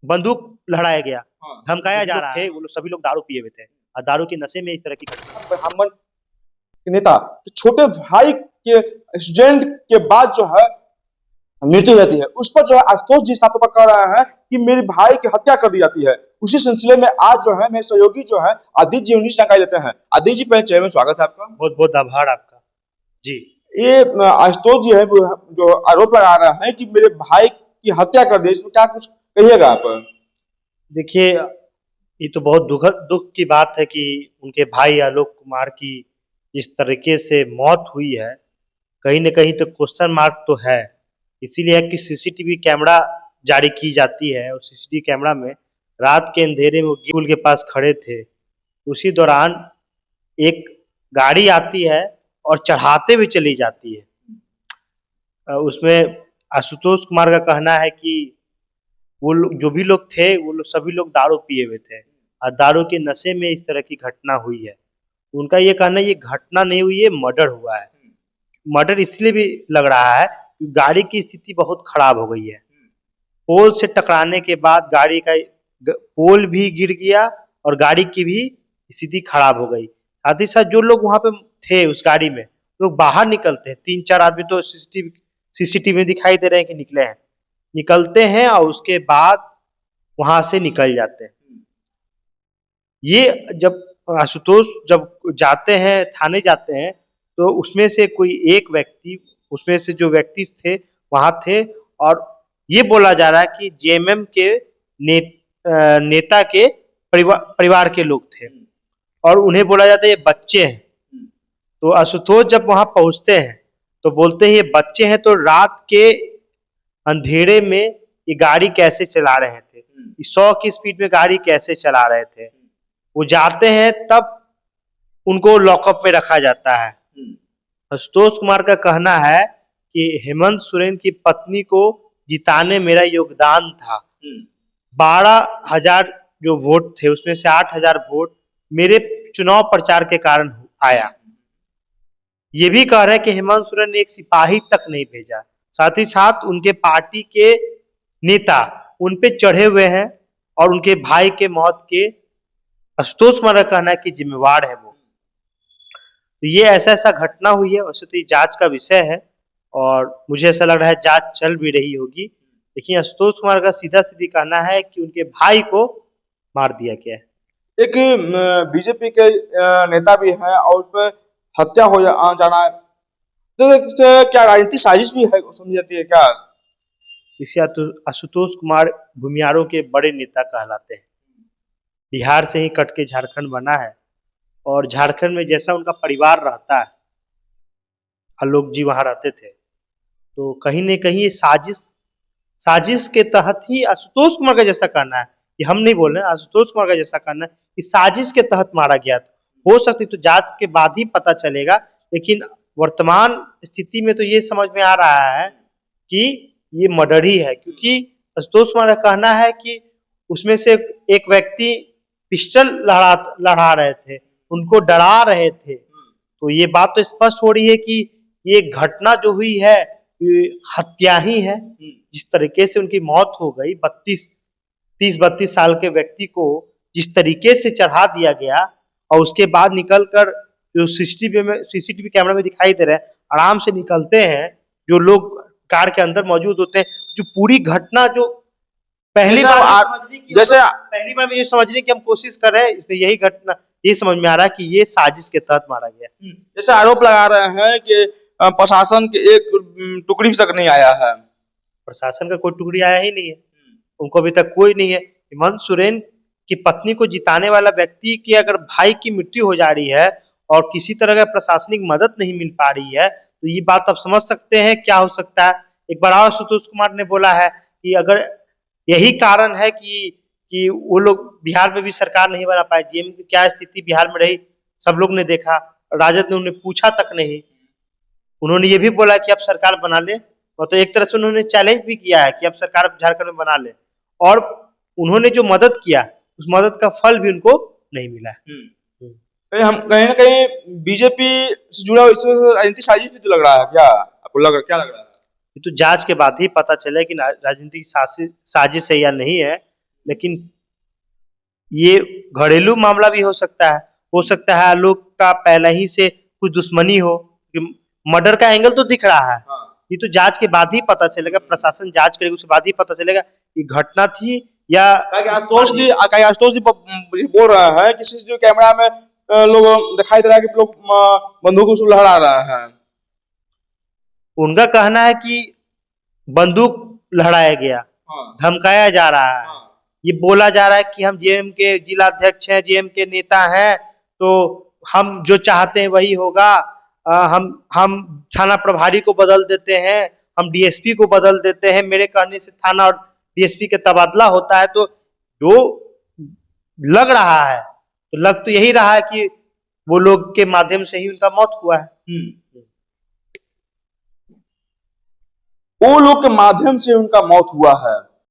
बंदूक लहराया गया, हाँ, धमकाया कुछ जा लोग रहा थे, है, वो लोग सभी लोग दारू पिए हुए थे और दारू के नशे में इस तरह की घटना। ब्राह्मण के नेता, तो छोटे भाई के एक्सीडेंट के बाद जो है मृत्यु रहती है, उस पर जो है आशुतोष जी सातों पर कह रहे हैं कि मेरे भाई की हत्या कर दी जाती है। उसी सिलसिले में आज जो है मेरे सहयोगी जो है आदित्य जी उन्नीस जानकारी देते हैं। आदित्य जी पहले चैनल में स्वागत है आपका। बहुत बहुत आभार आपका जी। ये आशुतोष जी है वो जो आरोप लगा रहे हैं कि मेरे भाई की हत्या कर दी, इसमें क्या कुछ कहिएगा आप। देखिए, ये तो बहुत दुख की बात है कि उनके भाई आलोक कुमार की इस तरीके से मौत हुई है। कहीं न कहीं तो क्वेश्चन मार्क तो है। इसीलिए है कि सीसीटीवी कैमरा जारी की जाती है और सीसीटीवी कैमरा में रात के अंधेरे में वो स्कूल के पास खड़े थे। उसी दौरान एक गाड़ी आती है और चढ़ाते हुए चली जाती है। उसमें आशुतोष कुमार का कहना है कि वो लोग जो भी लोग थे वो लोग सभी लोग दारू पिए हुए थे और दारू के नशे में इस तरह की घटना हुई है। उनका ये कहना है ये घटना नहीं हुई है, मर्डर हुआ है। मर्डर इसलिए भी लग रहा है कि गाड़ी की स्थिति बहुत खराब हो गई है। पोल से टकराने के बाद गाड़ी का पोल भी गिर गया और गाड़ी की भी स्थिति खराब हो गई। साथ ही साथ जो लोग वहां पे थे उस गाड़ी में, लोग बाहर निकलते हैं, 3-4 आदमी तो सीसीटीवी में दिखाई दे रहे हैं कि निकले हैं, निकलते हैं और उसके बाद वहां से निकल जाते हैं। ये जब आशुतोष जब जाते हैं, थाने जाते हैं, तो उसमें से कोई एक व्यक्ति, उसमें से जो व्यक्ति थे वहां थे और ये बोला जा रहा है कि जेएमएम के नेता के परिवार के लोग थे और उन्हें बोला जाता है ये बच्चे हैं। तो आशुतोष जब वहां पहुंचते हैं तो बोलते हैं ये बच्चे हैं, तो रात के अंधेरे में ये गाड़ी कैसे चला रहे थे, 100 की स्पीड में गाड़ी कैसे चला रहे थे। वो जाते हैं तब उनको लॉकअप में रखा जाता है। आशुतोष कुमार का कहना है कि हेमंत सोरेन की पत्नी को जिताने मेरा योगदान था। 12,000 जो वोट थे उसमें से 8,000 वोट मेरे चुनाव प्रचार के कारण आया। ये भी कह रहे हैं कि हेमंत सोरेन ने एक सिपाही तक नहीं भेजा। साथ ही साथ उनके पार्टी के नेता उन पे चढ़े हुए हैं और उनके भाई के मौत के आशुतोष कुमार का कहना है कि जिम्मेवार है वो। तो ये ऐसा घटना हुई है। वैसे तो ये जांच का विषय है और मुझे ऐसा लग रहा है जांच चल भी रही होगी, लेकिन आशुतोष कुमार का सीधा सीधी कहना है कि उनके भाई को मार दिया गया है। एक बीजेपी के नेता भी है और उस पर हत्या हो जाना है, तो क्या राजनीतिक साजिश भी है समझी जाती है क्या। इसे आशुतोष कुमार भूमियारों के बड़े नेता कहलाते हैं। बिहार से ही कट के झारखंड बना है और झारखंड में जैसा उनका परिवार रहता है, आलोक जी वहां रहते थे, तो कहीं न कहीं ये साजिश के तहत ही आशुतोष कुमार का जैसा कहना है, ये हम नहीं बोल रहे हैं, आशुतोष कुमार का जैसा कहना है कि साजिश के तहत मारा गया था। हो सकती तो जांच के बाद ही पता चलेगा, लेकिन वर्तमान स्थिति में तो ये समझ में आ रहा है कि ये मर्डर ही है, क्योंकि आशुतोष कुमार का कहना है कि उसमें से एक व्यक्ति पिस्टल लड़ा रहे थे, उनको डरा रहे थे। तो ये बात तो स्पष्ट हो रही है कि ये घटना जो हुई है ये हत्या ही है। जिस तरीके से उनकी मौत हो गई, 30-32 साल के व्यक्ति को जिस तरीके से चढ़ा दिया गया और उसके बाद निकलकर जो सीसीटीवी कैमरा में दिखाई दे रहा है, आराम से निकलते हैं जो लोग कार के अंदर मौजूद होते हैं। जो पूरी घटना जो पहली बार में ये समझने की हम कोशिश कर रहे हैं, इसमें यही घटना ये समझ में आ रहा है कि ये साजिश के तहत मारा गया। जैसे आरोप लगा रहे हैं कि प्रशासन के एक टुकड़ी तक नहीं आया है। प्रशासन का कोई टुकड़ी आया ही नहीं है, उनको अभी तक कोई नहीं है। हेमंत सोरेन की पत्नी को जिताने वाला व्यक्ति की अगर भाई की मृत्यु हो जा रही है और किसी तरह का प्रशासनिक मदद नहीं मिल पा रही है, तो ये बात आप समझ सकते हैं क्या हो सकता है। एक बार और आशुतोष कुमार ने बोला है कि अगर यही कारण है कि वो लोग बिहार में भी सरकार नहीं बना पाए, जेएमएम की क्या स्थिति बिहार में रही सब लोग ने देखा, राजद ने उन्हें पूछा तक नहीं। उन्होंने ये भी बोला कि अब सरकार बना ले, तो एक तरह से उन्होंने चैलेंज भी किया है कि अब सरकार झारखंड में बना ले, और उन्होंने जो मदद किया उस मदद का फल भी उनको नहीं मिला है। हम कहीं ना कहीं बीजेपी से जुड़ा राजनीतिक साजिश भी तो लग रहा है क्या, आपको क्या लग रहा है। ये तो जांच के बाद ही पता चले कि राजनीतिक साजिश है या नहीं है, लेकिन ये घरेलू मामला भी हो सकता है। हो सकता है आलोक का पहले ही से कुछ दुश्मनी हो। मर्डर का एंगल तो दिख रहा है, हाँ। ये तो जांच के बाद ही पता चलेगा, प्रशासन जांच करेगा, उसके बाद ही पता चलेगा कि घटना थी या आशुतोष जी मुझे बोल रहे हैं कि सीसीटीवी कैमरा में लोग दिखाई दे रहा है कि लोग बंदूक से लहरा रहे हैं। उनका कहना है कि बंदूक लहराया गया, हाँ। धमकाया जा रहा है। हाँ। ये बोला जा रहा है कि हम जेएम के जिला अध्यक्ष हैं, जेएम के नेता हैं, तो हम जो चाहते हैं वही होगा। हम थाना प्रभारी को बदल देते हैं, हम डीएसपी को बदल देते हैं, मेरे कहने से थाना और डीएसपी का तबादला होता है। तो जो लग रहा है, तो लग तो यही रहा है कि वो लोग के माध्यम से ही उनका मौत हुआ है। वो लोग के माध्यम से उनका मौत हुआ है।